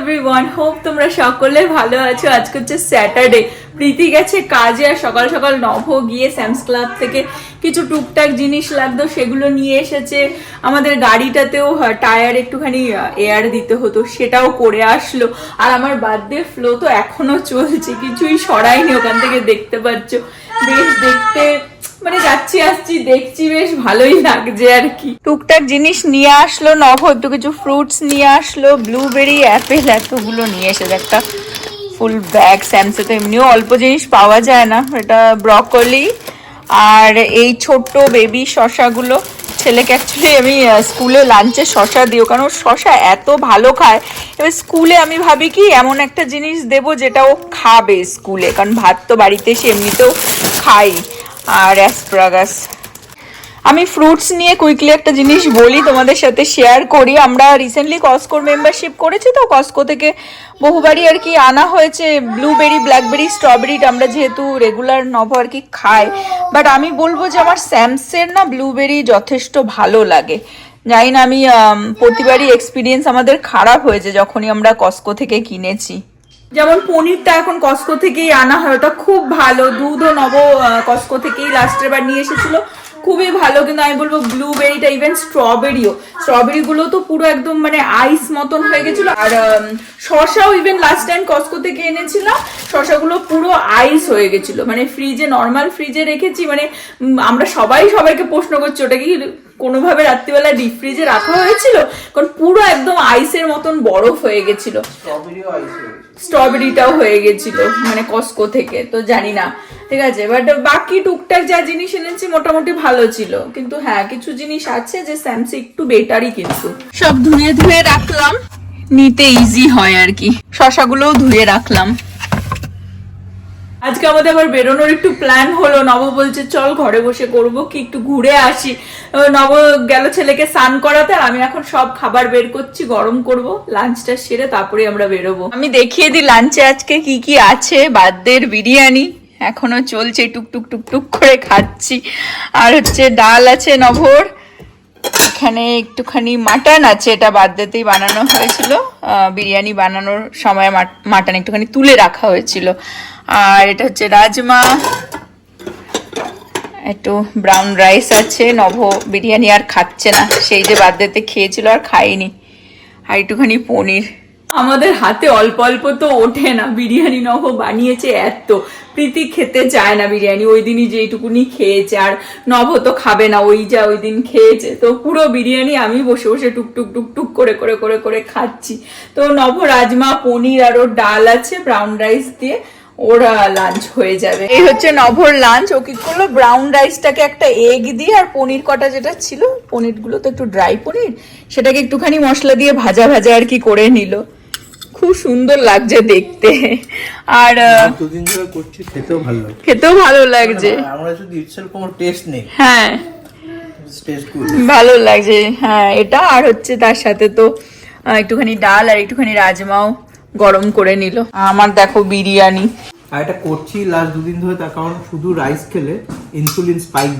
Everyone, hope তোমরা সকলে ভালো আছো। আজকে হচ্ছে স্যাটারডে, প্রীতি গেছে কাজে আর সকাল সকাল নভ গিয়ে স্যামস ক্লাব থেকে কিছু টুকটাক জিনিস লাগতো সেগুলো নিয়ে এসেছে। আমাদের গাড়িটাতেও টায়ার একটুখানি এয়ার দিতে হতো, সেটাও করে আসলো। আর আমার বার্থডে ফ্লো তো এখনো চলছে, কিছুই সরাইনি, ওখান থেকে দেখতে পাচ্ছ। বেশ দেখতে মানে যাচ্ছি আসছি দেখছি, বেশ ভালোই লাগছে আর কি। টুকটাক জিনিস নিয়ে আসলো নভ, একটু কিছু ফ্রুটস নিয়ে আসলো, ব্লুবেরি, অ্যাপেল, এতগুলো নিয়ে এসেছে একটা ফুল ব্যাগ। স্যামসে তো এমনিও অল্প জিনিস পাওয়া যায় না। এটা ব্রকলি আর এই ছোট্ট বেবি শশাগুলো। ছেলেকে অ্যাকচুয়ালি আমি স্কুলে লাঞ্চে শশা দিও, কারণ শশা এত ভালো খায়। এবার স্কুলে আমি ভাবি কি এমন একটা জিনিস দেবো যেটা ও খাবে স্কুলে, কারণ ভাত তো বাড়িতে এসে এমনিতেও খাই। আর অ্যাসপ্রাগাস। আমি ফ্রুটস নিয়ে কুইকলি একটা জিনিস বলি, তোমাদের সাথে শেয়ার করি। আমরা রিসেন্টলি কস্কোর মেম্বারশিপ করেছি, তো কস্কো থেকে বহুবারই আর কি আনা হয়েছে ব্লুবেরি, ব্ল্যাকবেরি, স্ট্রবেরিটা আমরা যেহেতু রেগুলার নভ আর কি খাই। বাট আমি বলবো যে আমার স্যামসের না ব্লুবেরি যথেষ্ট ভালো লাগে। জানি না, আমি প্রতিবারই এক্সপিরিয়েন্স আমাদের খারাপ হয়েছে যখনই আমরা কস্কো থেকে কিনেছি। যেমন পনিরটা এখন কস্কো থেকেই আনা হয়, ওটা খুব ভালো। দুধও নব কস্কো থেকেই লাস্টের বার নিয়ে এসেছিল, খুবই ভালো। কিন্তু আমি বলবো ব্লুবেরিটা, ইভেন স্ট্রবেরি গুলো তো পুরো একদম মানে আইস মতন হয়ে গেছিল। আর শশাও ইভেন লাস্ট টাইম কস্কো থেকে এনেছিলাম, শশাগুলো পুরো আইস হয়ে গেছিল। মানে ফ্রিজে, নর্মাল ফ্রিজে রেখেছি, মানে আমরা সবাইকে প্রশ্ন করছি ওটা কি কোনোভাবে রাত্রিবেলা ডিপ ফ্রিজে রাখা হয়েছিল, কারণ পুরো একদম আইসের মতন বরফ হয়ে গেছিল। স্ট্রবেরিটাও হয়ে গেছিল মানে কস্কো থেকে, তো জানি না, ঠিক আছে। বাট বাকি টুকটাক যা জিনিস এনেছি মোটামুটি ভালো ছিল। কিন্তু হ্যাঁ, কিছু জিনিস আছে যে স্যামসি একটু বেটারই, কিন্তু সব ধুয়ে রাখলাম, নিতে ইজি হয় আর কি। শশাগুলোও ধুয়ে রাখলাম। আজকে আমাদের আবার বেরোনোর একটু প্ল্যান হলো। নব বলছে চল ঘরে বসে করবো কি, একটু ঘুরে আসি। নব গেল ছেলেকে স্নান করাতে, আর আমি এখন সব খাবার বের করছি, গরম করব। লাঞ্চটা সেরে তারপরে আমরা বেরোবো। আমি দেখিয়ে দিই লাঞ্চে আজকে কি কি আছে। বার্থডের বিরিয়ানি এখনো চলছে, টুকটুক টুকটুক করে খাচ্ছি। আর হচ্ছে ডাল আছে নভর, এখানে একটুখানি মাটন আছে, এটা বার্থডেতেই বানানো হয়েছিল। বিরিয়ানি বানানোর সময় মাটন একটুখানি তুলে রাখা হয়েছিল। আর এটা হচ্ছে রাজমা, একটু ব্রাউন রাইস আছে। নভ বিরিয়ানি আর খাচ্ছে না, সেই যে বার্থডেতে খেয়েছিল আর খাইনি। আর একটুখানি পনির। আমাদের হাতে অল্প অল্প তো ওঠে না, বিরিয়ানি নভ বানিয়েছে এত। প্রীতি খেতে চায় না বিরিয়ানি, ওই দিনই যেইটুকুনি খেয়েছে। আর নভ তো খাবে না, ওই দিন খেয়েছে। তো পুরো বিরিয়ানি আমি বসে বসে টুকটুক টুকটুক করে করে করে করে খাচ্ছি। তো নভ রাজমা, পনির আর ওর ডাল আছে ব্রাউন রাইস দিয়ে, ওরা লাঞ্চ হয়ে যাবে। এই হচ্ছে নভর লাঞ্চ। ও কি করলো, ব্রাউন রাইসটাকে একটা এগ দিয়ে আর পনির কটা যেটা ছিল, পনির গুলো তো একটু ড্রাই পনির, সেটাকে একটুখানি মশলা দিয়ে ভাজা ভাজা আর কি করে নিল। খুব সুন্দর লাগছে দেখতে। আর দুদিন ধরে করছি, খেতেও ভালো লাগছে। আমরা শুধু ইটসেলফ কোনো টেস্ট নেই। হ্যাঁ, ভালো লাগছে। হ্যাঁ, এটা আর হচ্ছে তার সাথে তো একটুখানি ডাল আর একটুখানি রাজমাও গরম করে নিল। আমার দেখো বিরিয়ানি। আর এটা করছি লাস্ট দুদিন ধরে, তার কারণ শুধু রাইস খেলে ইনসুলিন স্পাইক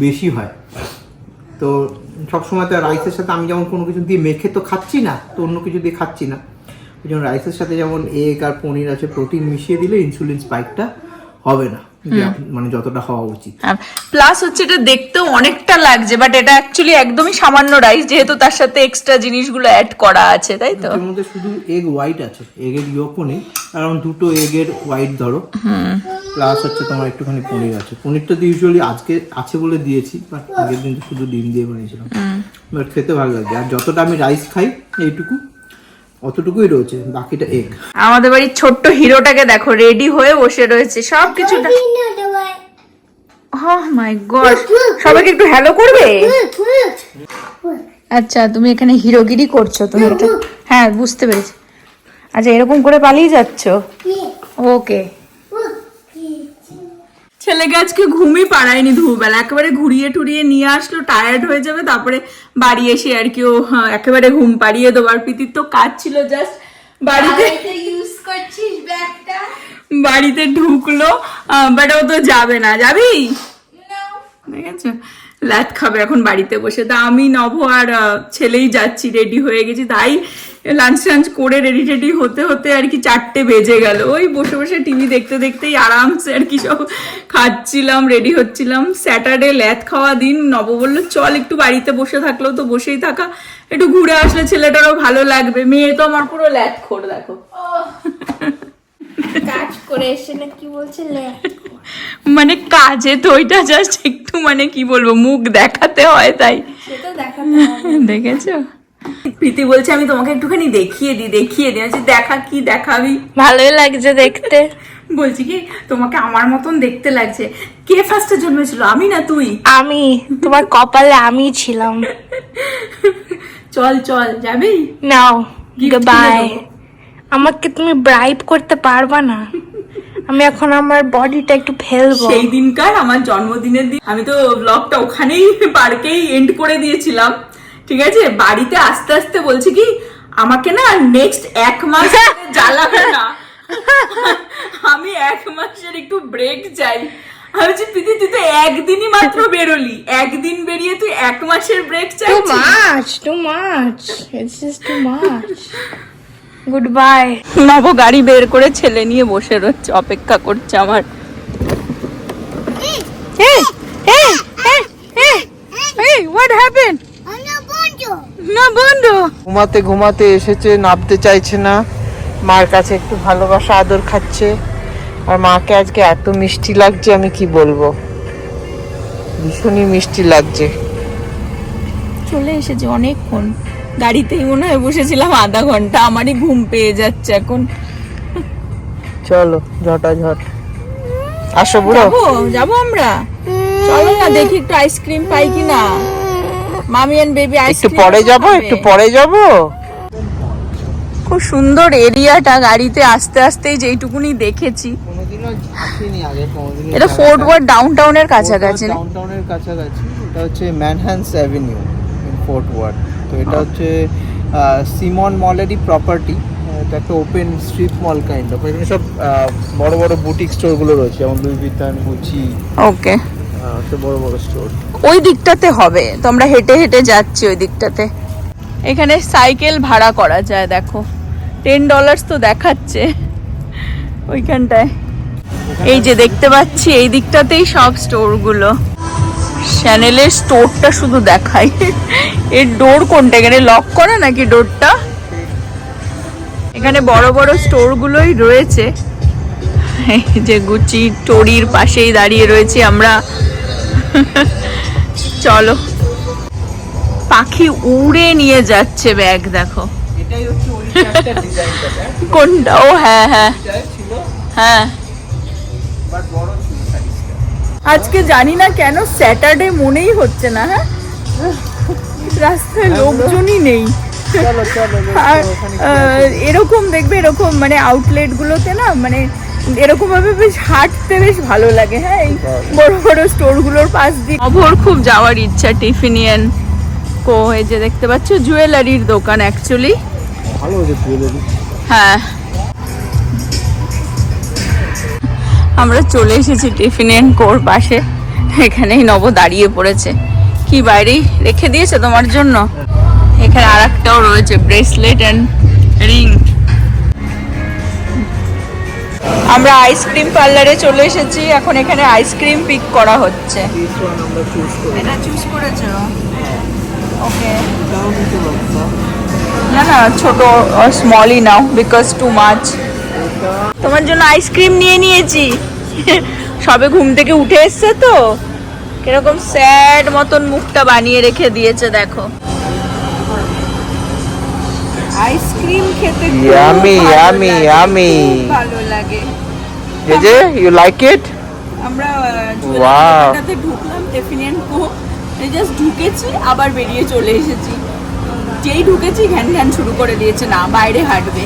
বেশি হয়। তো সবসময় তো রাইসের সাথে আমি যেমন কোনো কিছু দিয়ে মেখে তো খাচ্ছি না, তো অন্য কিছু দিয়ে খাচ্ছি না। ওই জন্য রাইসের সাথে যেমন এগ আর পনির আছে, প্রোটিন মিশিয়ে দিলে ইনসুলিন স্পাইকটা হবে না, মানে যতটা হওয়া উচিত। প্লাস হচ্ছে এটা দেখতেও অনেকটা লাগছে, বাট এটা অ্যাকচুয়ালি একদমই সামান্য রাইস, যেহেতু তার সাথে এক্সট্রা জিনিসগুলো অ্যাড করা আছে, তাই তো। এর মধ্যে শুধু এগ হোয়াইট আছে, এগের ইয়কও নেই, কারণ দুটো এগের হোয়াইট ধরো। প্লাস হচ্ছে তোমার একটুখানি পনির আছে। পনিরটা তো ইউজুয়ালি আজকে আছে বলে দিয়েছি, বাট আগের দিন শুধু ডিম দিয়ে বানিয়েছিলাম। বাট খেতে ভালো লাগে। আর যতটা আমি রাইস খাই এইটুকু, অতটুকুই রয়েছে, বাকিটা এগ। আমাদের বাড়ির ছোট্ট হিরোটাকে দেখো, রেডি হয়ে বসে রয়েছে সব কিছু। ওহ মাই গড, সবাইকে একটু হ্যালো করবে। আচ্ছা, তুমি এখানে হিরোগিরি করছো তুমি এটা? হ্যাঁ, বুঝতে পেরেছি। আচ্ছা, এরকম করে পালিয়ে যাচ্ছ? ওকে। ছেলেকে আজকে ঘুমই পাড়ায়নি দুপুরবেলা, একেবারে ঘুরিয়ে টুরিয়ে নিয়ে আসলো, টায়ার্ড হয়ে যাবে, তারপরে বাড়ি এসে আর কি ও একেবারে ঘুম পাড়িয়ে দেবো। আর প্রীতির তো কাজ ছিল জাস্ট বাড়িতে, বাড়িতে ঢুকলো, বাট ও তো যাবে না। যাবি? ঠিক আছে, ল্যাদ খাবে এখন বাড়িতে বসে। তা আমি নভ আর ছেলেই যাচ্ছি, রেডি হয়ে গেছি। তাই লাঞ্চ টাঞ্চ করে রেডি টেডি হতে হতে আর কি 4টে বেজে গেল। ওই বসে বসে টিভি দেখতে দেখতেই আরামসে আর কি সব খাচ্ছিলাম, রেডি হচ্ছিলাম। স্যাটারডে ল্যাদ খাওয়া দিন। নব বললো চল একটু বাড়িতে বসে থাকলেও তো বসেই থাকা, একটু ঘুরে আসলে ছেলেটারও ভালো লাগবে। মেয়ে তো আমার পুরো ল্যাদ খোর, দেখো কাজ করে এসে না কি বলছে মানে কাজে তো ওইটা জাস্ট একটু মানে কি বলবো মুখ দেখাতে হয় তাই। সেটা দেখাতে হবে। দেখেছো প্রীতি বলছে আমি তোমাকে একটুখানি দেখিয়ে দিই। বলছি দেখা, কি দেখাবি? ভালোই লাগছে দেখতে। বলছি কি তোমাকে আমার মতন দেখতে লাগছে। কে ফার্স্টে জন্মেছিল, আমি না তুই? আমি তোমার কপালে আমি ছিলাম। চল চল, যাবি? নাও Gift বাই। কিনে দেবো। আমাকে তুমি ব্রাইব করতে পারবা না। আমি এখন আমার বডিটা একটু ফেলবো। সেই দিনকার আমার জন্মদিনের দিন আমি তো ব্লগটা ওখানেই পার্কেই এন্ড করে দিয়েছিলাম, ঠিক আছে? বাড়িতে আস্তে আস্তে বলছি কি আমাকে না নেক্সট 1 মাস জ্বালাবে না, আমি 1 মাসের একটু ব্রেক চাই। আমি বলছি প্রীতি তুই তো একদিনই মাত্র বেরোলি, একদিন বেরিয়ে তুই 1 মাসের ব্রেক টু চাইছিস। Much it's just too much. Good bye. নব গাড়ি বের করে ছেলে নিয়ে বসে রয়েছে, অপেক্ষা করছে আমার। What happened? না বন্ধু। ঘুমাতে ঘুমাতে এসেছে, নামতে চাইছে না, মার কাছে একটু ভালোবাসা আদর খাচ্ছে। আর মাকে আজকে এত মিষ্টি লাগছে আমি কি বলবো, ভীষণই মিষ্টি লাগছে। চলে এসেছে অনেকক্ষণ, গাড়িতেই মনে হয় বসেছিলাম আধা ঘন্টা। আমারই ঘুম পেয়ে যাচ্ছে এখন। চলো ঝটাঝট আসো বুড়ো। যাবো আমরা, চলো না দেখি একটু আইসক্রিম পাই কিনা। মামি এন্ড বেবি একটু আইসক্রিম পরে যাবো। খুব সুন্দর এরিয়াটা, গাড়িতে আস্তে আস্তেই যেইটুকুনি দেখেছি। কোনোদিনও আসিনি আগে, কোনোদিনও। এটা ফোর্ট ওয়ার্থ ডাউনটাউনের কাছাকাছি না? ডাউনটাউনের কাছাকাছি। এটা হচ্ছে ম্যানহান্স অ্যাভিনিউ ইন ফোর্ট ওয়ার্থ। তো এটা হচ্ছে সিমন মলেরই প্রপার্টি। এটা একটা open street mall kind of. এখানে সব বড় বড় বুটিক স্টোরগুলো রয়েছে, যেমন লুই ভিতন, গুচি, ওকে। সব বড় বড় স্টোর। ওই দিকটাতে হবে তো, আমরা হেঁটে হেঁটে যাচ্ছি ওই দিকটাতে। এখানে সাইকেল ভাড়া করা যায়, দেখো $10 তো দেখাচ্ছে ওইখানটায়। এই যে দেখতে পাচ্ছি এই দিকটাতেই সব স্টোরগুলো। শ্যানেলের স্টোরটা শুধু দেখাই। এর ডোর কোনটা, এখানে লক করা নাকি ডোরটা? এখানে বড় বড় স্টোরগুলোই রয়েছে। এই যে গুচি টোরির পাশেই দাঁড়িয়ে রয়েছি আমরা। চলো, পাখি উড়ে নিয়ে যাচ্ছে ব্যাগ, দেখো এটাই হচ্ছে ওরিজিনাল ডিজাইনটা। কোনটা? ও হ্যাঁ হ্যাঁ ছিল হ্যাঁ। বাট বড় ছিল সাইজটা। আজকে জানি না কেন স্যাটারডে মনেই হচ্ছে না। হ্যাঁ, রাস্তায় লোকজনই নেই। চলো চলো আর এরকম দেখবে, এরকম মানে আউটলেট গুলোতে না মানে এরকম ভাবে বেশ হাঁটতে বেশ ভালো লাগে। হ্যাঁ, এই বড় বড় স্টোর গুলোর পাশ দিয়ে অভর খুব যাওয়ার ইচ্ছা। টিফিনিয়ান কো, এই যে দেখতে পাচ্ছ জুয়েলারির দোকান অ্যাকচুয়ালি। ভালো হয়েছে জুয়েলারি। হ্যাঁ, আমরা চলে এসেছি টিফিনিয়ান কোর পাশে। এখানেই নব দাঁড়িয়ে পড়েছে। কি বাইরেই রেখে দিয়েছে তোমার জন্য? এখানে আর একটাও রয়েছে, ব্রেসলেট এন্ড রিং। আমরা আইসক্রিম পার্লারে চলে এসেছি, এখন এখানে আইসক্রিম পিক করা হচ্ছে। দিস ওয়ান আমরা চুজ করি। এটা চুজ করেছো? ওকে। দাও নিতে পারছো। না না, ছোট স্মলই নাও, বিকজ টু মাচ। তোমার জন্য আইসক্রিম নিয়ে নিয়েছি। সবে ঘুম থেকে উঠে এসছে তো, কিরকম স্যাড মতন মুখটা বানিয়ে রেখে দিয়েছে, দেখো। আইসক্রিম খেতে খুব Yummy, ভালো yummy, লাগে, yummy. খুব ভালো লাগে। JJ, you like it? আমরা Wow. জুয়েলারিতে ঢুকলাম, টিফিনিয়ান কো, জাস্ট ঢুকেছি আবার বেরিয়ে চলে এসেছি। যেই ঢুকেছি ঘ্যান ঘ্যান শুরু করে দিয়েছে, না বাইরে হাঁটবে,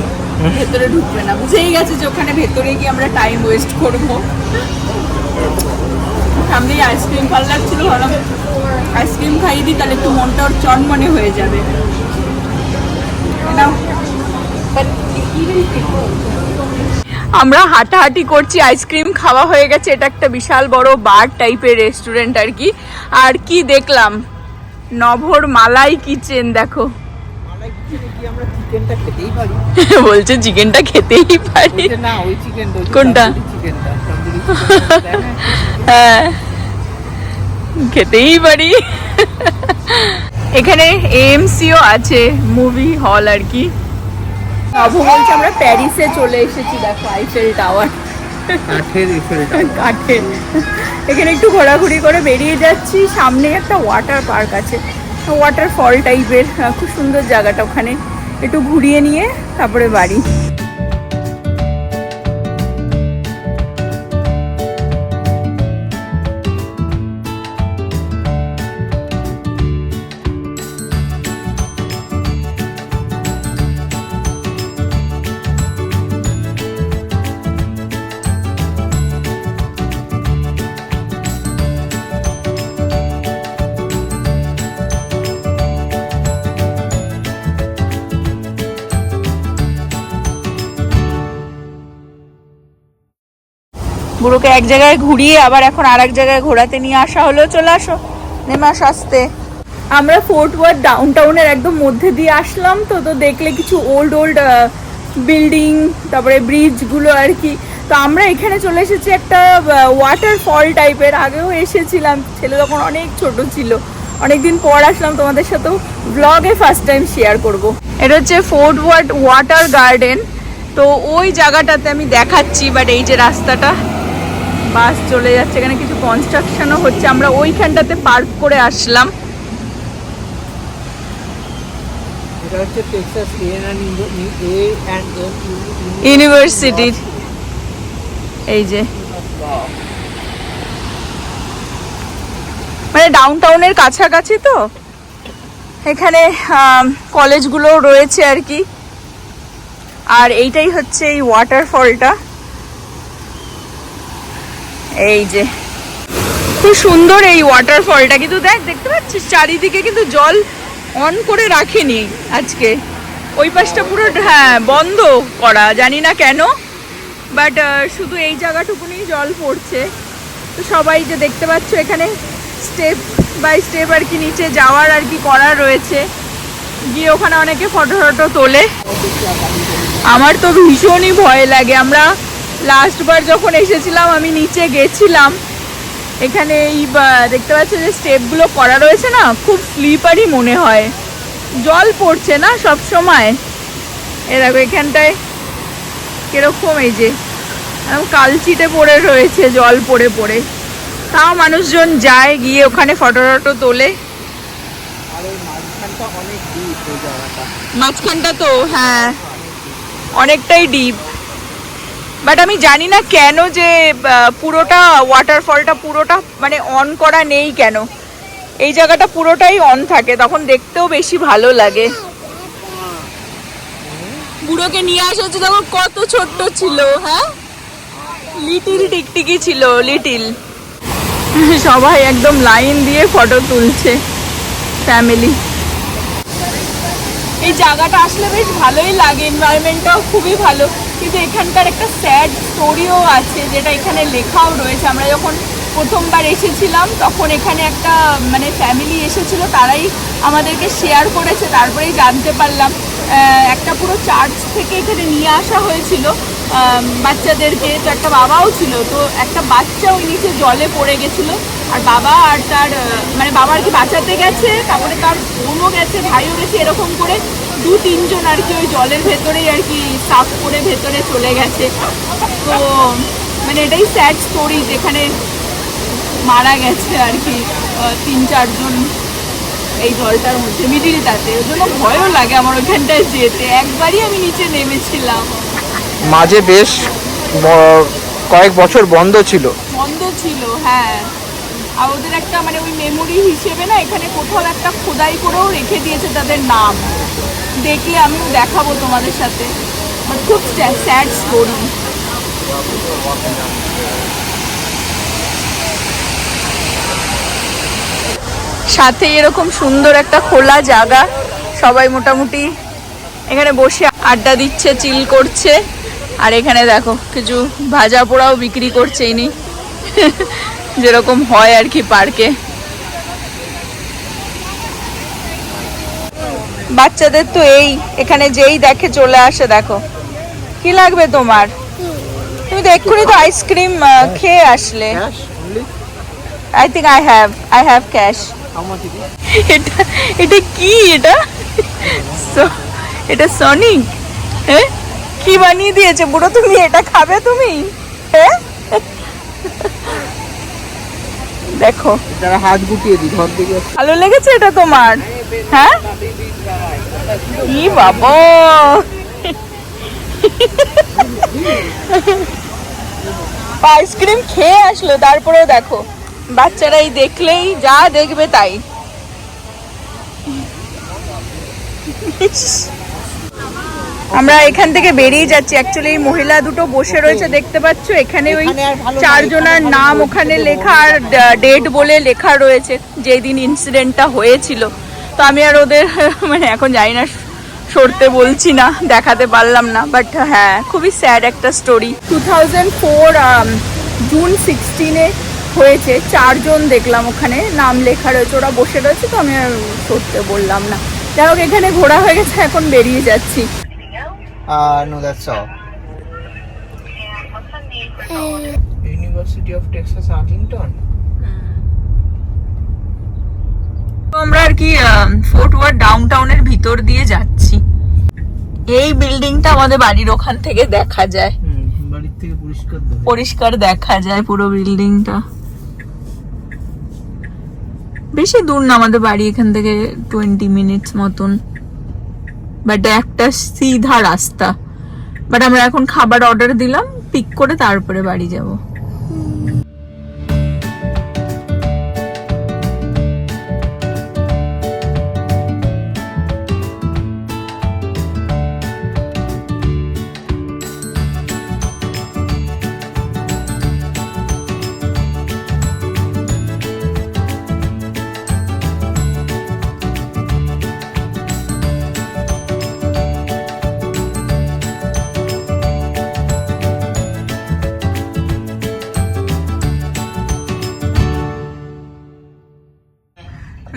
ভেতরে ঢুকবে না। বুঝেই গেছে যে ওখানে ভেতরে গিয়ে আমরা টাইম ওয়েস্ট করবো। সামনে আইসক্রিম পার্লার ছিল, ভাবলাম আইসক্রিম খাইয়ে দিই, তাহলে একটু মনটা ওর চনমনে হয়ে যাবে। আমরা হাঁটাহাঁটি করছি, আইসক্রিম খাওয়া হয়ে গেছে। এটা একটা বিশাল বড় বার টাইপের রেস্টুরেন্ট আর কি। আর কি দেখলাম, নভর মালাই কিচেন, দেখো মালাই কিচেনে কি আমরা চিকেনটা খেতেই পারি? বলছে চিকেনটা খেতেই পারি। ওইটা না, ওই চিকেনটা। কোনটা? চিকেনটা, তন্দুরি চিকেন, তাই না? হ্যাঁ, খেতেই পারি। এখানে এএমসিও আছে, মুভি হল আর কি। নভ বলছে আমরা প্যারিসে চলে এসেছি, দেখো আইফেল টাওয়ার, কাঠের এফেলটা। কাঠের। এখানে একটু ঘোরাঘুরি করে বেরিয়ে যাচ্ছি। সামনে একটা ওয়াটার পার্ক আছে, ওয়াটারফল টাইপের, খুব সুন্দর জায়গাটা। ওখানে একটু ঘুরিয়ে নিয়ে তারপরে বাড়ি। বুড়োকে এক জায়গায় ঘুরিয়ে আবার এখন আর এক জায়গায় ঘোরাতে নিয়ে আসা হলো। চলে আসো, নেমে আসো আসতে। আমরা ফোর্ট ওয়ার্থ ডাউনটাউনের একদম মধ্যে দিয়ে আসলাম। তো তো দেখলে কিছু ওল্ড বিল্ডিং, তারপরে ব্রিজগুলো আর কি। তো আমরা এখানে চলে এসেছি একটা ওয়াটারফল টাইপের। আগেও এসেছিলাম, ছেলে তখন অনেক ছোট ছিল। অনেকদিন পর আসলাম, তোমাদের সাথেও ব্লগে ফার্স্ট টাইম শেয়ার করব। এটা হচ্ছে ফোর্ট ওয়ার্থ ওয়াটার গার্ডেন। তো ওই জায়গাটাতে আমি দেখাচ্ছি, বাট এই যে রাস্তাটা, বাস চলে যাচ্ছে, এখানে কিছু কনস্ট্রাকশনও হচ্ছে। আমরা ওইখানটাতে পার্ক করে আসলাম। এটা হচ্ছে টেক্সাস ইউনিভার্সিটির এই যে, মানে ডাউনটাউনের কাছাকাছি তো, এখানে কলেজগুলো রয়েছে আর কি। আর এইটাই হচ্ছে এই ওয়াটারফলটা, এই যে খুব সুন্দর এই ওয়াটারফলটা। কিন্তু দেখতে পাচ্ছিস চারিদিকে কিন্তু জল অন করে রাখেনি আজকে। ওই পাশটা পুরো হ্যাঁ বন্ধ করা, জানি না কেন, বাট শুধু এই জায়গাটুকুনি জল পড়ছে। তো সবাই যে দেখতে পাচ্ছ এখানে স্টেপ বাই স্টেপ আর কি নিচে যাওয়ার আর কি করা রয়েছে। গিয়ে ওখানে অনেকে ফটো তোলে। আমার তো ভীষণই ভয় লাগে। আমরা লাস্টবার যখন এসেছিলাম আমি নিচে গেছিলাম, এখানে এই দেখতে পাচ্ছ যে স্টেপগুলো করা রয়েছে না, খুব স্লিপারই মনে হয়, জল পড়ছে না সব সময়। এ দেখো এখানটায় কিরকম, এই যে কালচিটে পড়ে রয়েছে জল পড়ে পড়ে। তাও মানুষজন যায়, গিয়ে ওখানে ফটো তোলে। মাঝখানটা তো হ্যাঁ অনেকটাই ডিপ, বাট আমি জানি না কেন যে পুরোটা ওয়াটারফলটা পুরোটা মানে অন করা নেই কেন। এই জায়গাটা পুরোটাই অন থাকে, তখন দেখতেও বেশি ভালো লাগে। বুড়োকে নিয়ে আসা হচ্ছে, তখন কত ছোট্ট ছিল, হ্যাঁ লিটিল টিকটিকি ছিল, লিটিল। সবাই একদম লাইন দিয়ে ফটো তুলছে, ফ্যামিলি। এই জায়গাটা আসলে বেশ ভালোই লাগে, এনভায়রনমেন্টটাও খুবই ভালো। কিন্তু এখানকার একটা স্যাড স্টোরিও আছে, যেটা এখানে লেখাও রয়েছে। আমরা যখন প্রথমবার এসেছিলাম তখন এখানে একটা মানে ফ্যামিলি এসেছিল, তারাই আমাদেরকে শেয়ার করেছে, তারপরেই জানতে পারলাম। একটা পুরো চার্চ থেকে এখানে নিয়ে আসা হয়েছিল বাচ্চাদেরকে। তো একটা বাবাও ছিল, তো একটা বাচ্চা ওই নিচে জলে পড়ে গেছিলো। আর বাবা আর তার মানে বাবা আর কি বাঁচাতে গেছে, তারপরে তার বোনও গেছে, ভাইও গেছে, এরকম করে 2-3 জন আর কি ওই জলের ভেতরেই আর কি সাফ করে ভেতরে চলে গেছে। তো মানে এটাই স্যাড স্টোরি, যেখানে মারা গেছে আর কি 3-4 জন এই জলটার মধ্যে, মিডিলটাতে। ওই জন্য ভয়ও লাগে আমার ওইখানটায় যেতে। একবারই আমি নিচে নেমেছিলাম, মাঝে বেশ কয়েক বছর বন্ধ ছিল। হ্যাঁ। আর ওদের একটা মানে ওই মেমোরি হিসেবে না এখানে কোথাও একটা খোদাই করেও রেখে দিয়েছে তাদের নাম। দেখলে আমিও দেখাবো তোমাদের সাথে, খুব স্যাড স্টোরি। সাথে এরকম সুন্দর একটা খোলা জায়গা, সবাই মোটামুটি এখানে বসে আড্ডা দিচ্ছে, চিল করছে। আর এখানে দেখো কিছু ভাজা পোড়াও বিক্রি করছে ইনি, যেরকম হয় আর কি পার্কে। বাচ্চাদের তো এই এখানে যেই দেখে চলে আসে। দেখো কি লাগবে তোমার? তুমি তো এক্ষুনি তো আইসক্রিম খেয়ে আসলে। I think I have cash. এটা এটা কি? এটা সনিক? হ্যাঁ, কি বানিয়ে দিয়েছে বুড়ো? তুমি এটা খাবে তুমি? হ্যাঁ দেখো, যারা হাত গুটিয়ে দিই ঘর দিকে। ভালো লেগেছে এটা তোমার? হ্যাঁ, ই বাবা, আইসক্রিম খেয়ে আসলো তারপরেও দেখো বাচ্চারা এই দেখলেই যা দেখবে তাই। আমরা এখান থেকে বেরিয়ে যাচ্ছি। অ্যাকচুয়ালি এই মহিলা দুটো বসে রয়েছে দেখতে পাচ্ছ, এখানে ওই 4 জনের নাম ওখানে লেখা আর ডেট বলে লেখা রয়েছে যেদিন ইনসিডেন্টটা হয়েছিল। তো আমি আর ওদের মানে এখন জানি না, সরতে বলছি না, দেখাতে পারলাম না, বাট হ্যাঁ খুবই স্যাড একটা স্টোরি। 2004 জুন 16 হয়েছে। 4 জন দেখলাম ওখানে নাম লেখা রয়েছে, ওরা বসে রয়েছে, তো আমি আর সরতে বললাম না। যাই হোক, এখানে ঘোরা হয়ে গেছে, এখন বেরিয়ে যাচ্ছি। No, that's all. University of Texas Arlington. আমরা আর কি ফোর্ট ওয়ার্থ ডাউনটাউনের ভিতর দিয়ে যাচ্ছি। এই বিল্ডিংটা আমাদের বাড়ির ওখান থেকে দেখা যায়, বাড়ির থেকে পরিষ্কার দেখা যায় পুরো বিল্ডিংটা। বেশি দূর না আমাদের বাড়ি এখান থেকে, 20 মিনিটস মতন, বাট একটা সিধা রাস্তা। বাট আমরা এখন খাবার অর্ডার দিলাম, পিক করে তারপরে বাড়ি যাব।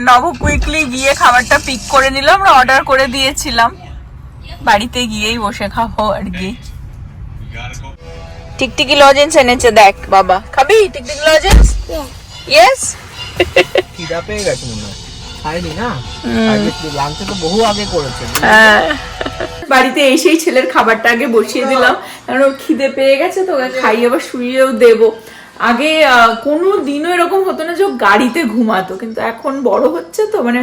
নব কুইকলি গিয়ে খাবারটা পিক করে নিল, আমরা অর্ডার করে দিয়েছিলাম, বাড়িতে গিয়েই বসে খাবো আর কি। টিকটিকি লজেন্স এনেছে দেখ বাবা, খাবি টিকটিকি লজেন্স? ইয়েস। খিদা পেয়ে গেছে মনে হয়, খাইনি না, আগে লাঞ্চে তো বহু আগে করেছে। বাড়িতে এসেই ছেলের খাবারটা আগে বসিয়ে দিলাম, কারণ ওর খিদে পেয়ে গেছে, তো ওকে খাইয়ে আবার শুইয়েও দেবো। আগে কোনো দিনও এরকম হতো না যে ও গাড়িতে ঘুমাতো, কিন্তু এখন বড় হচ্ছে তো মানে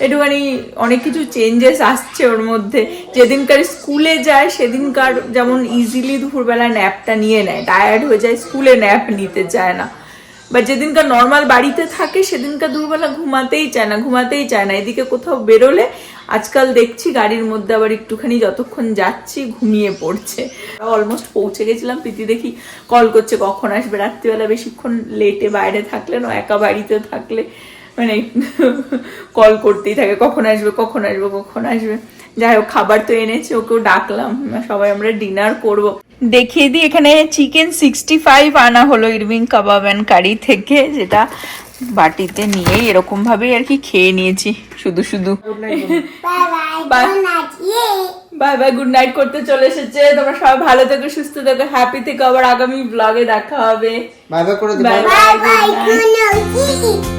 একটুখানি অনেক কিছু চেঞ্জেস আসছে ওর মধ্যে। যেদিনকার স্কুলে যায় সেদিনকার যেমন ইজিলি দুপুরবেলা ন্যাপটা নিয়ে নেয়, টায়ার্ড হয়ে যায়, স্কুলে ন্যাপ নিতে চায় না। বা যেদিনকার নর্মাল বাড়িতে থাকে সেদিনকার দুপুরবেলা ঘুমাতেই চায় না। এদিকে কোথাও বেরোলে আজকাল দেখছি গাড়ির মধ্যে আবার একটুখানি যতক্ষণ যাচ্ছি ঘুমিয়ে পড়ছে। অলমোস্ট পৌঁছে গেছিলাম, প্রীতি দেখি কল করছে কখন আসবে। রাত্রিবেলা বেশিক্ষণ লেটে বাইরে থাকলে না, একা বাড়িতে থাকলে মানে কল করতেই থাকে, কখন আসবে। যাই হোক, খাবার তো এনেছে, ওকেও ডাকলাম, সবাই আমরা ডিনার করব। দেখিয়ে দিই, এখানে চিকেন 65 আনা হলো ইরভিং কাবাব অ্যান্ড কারি থেকে, যেটা বাটিতে নিয়েই এরকম ভাবেই আর কি খেয়ে নিয়েছি শুধু। বাই বাই, গুড নাইট করতে চলে এসেছে। তোমরা সবাই ভালো থেকো, সুস্থ থেকো, হ্যাপি থেকো। আবার আগামী ব্লগে দেখা হবে। বাই বাই করে দিই। Bye bye, good night.